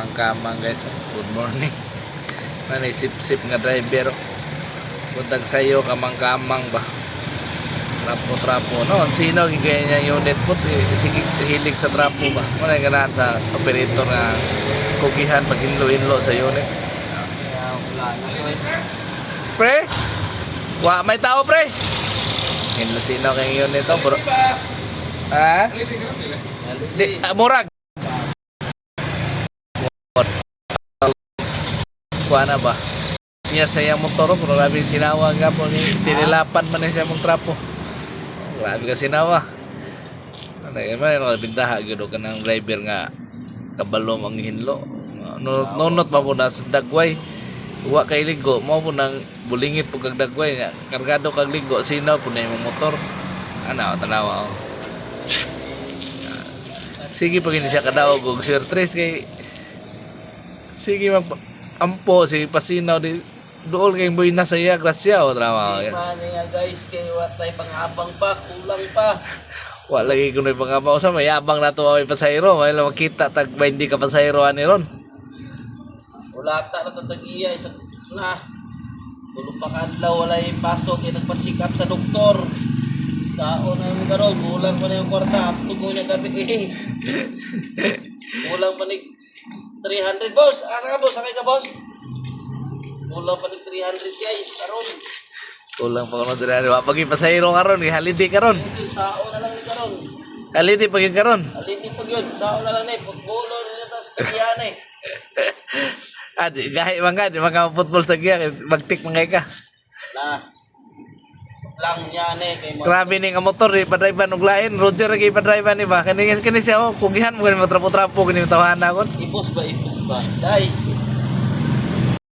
kamang-kamang guys. Good morning. Manay sip-sip nga driver. Buntag sayo kamang-kamang ba. Trapo-trapo no. Sino gigaya niya unit po sige hilig sa trapo ba. Manay ganahan sa operator nga kugihan maghinlo-hinlo sa unit. Pre? Wa may tao pre. Hinlo sino kay unit to bro. Ha? Murag. Kuha na ba? Niya sa iyang motor, pero grabe sinawa nga po ni tinilapan man siya mong trapo. Grabe ka sinawa. Ano yun man, bintaha gano'n ka ng driver nga kabalo ang hinlo. Nunot pa po na sa dagway. Huwa kay ligo, mo po nang bulingit po kag dagway nga. Kargado kag ligo, sinaw po na yung motor. Ano, tanawa o. Sige pag hindi siya kadawag og Sir Tres kay sige ampo si pasinaw di dool kay boy na saya grasya o drama. Niya guys kay watay pangabang pa, kulang pa. Wa lagi kuno pangabang sa mayabang na to ay pasayro, may makita tag 20 ka pasayro ani ron. Wala ta na tatagiya isa na. Tulo pa kadlaw walay pasok kay nagpa-check up sa doktor. Sao na yung karon, kulang pa na yung kwarta, apto ko niya gabi. Kulang pa ni 300 boss. Asa ka boss? Sakay ka boss? Kulang pa ni 300 guys karon. Kulang pa kuno diri wa pagi pasayro karon, halidi karon. Sao na lang ni karon. Halidi pagi karon. Halidi pag yun. Sao na lang ni pagbulo na ta sa tagiyan eh. Gahi man ka, di man football sa giya, magtik man kay ka. Na. Lang niya kay mo. Grabe ni nga motor di padriban og lain, Roger kay padriban ni ba. Kani siya kugihan mo kani mo trapo-trapo kani tawhan na kon. Ipos ba? Dai.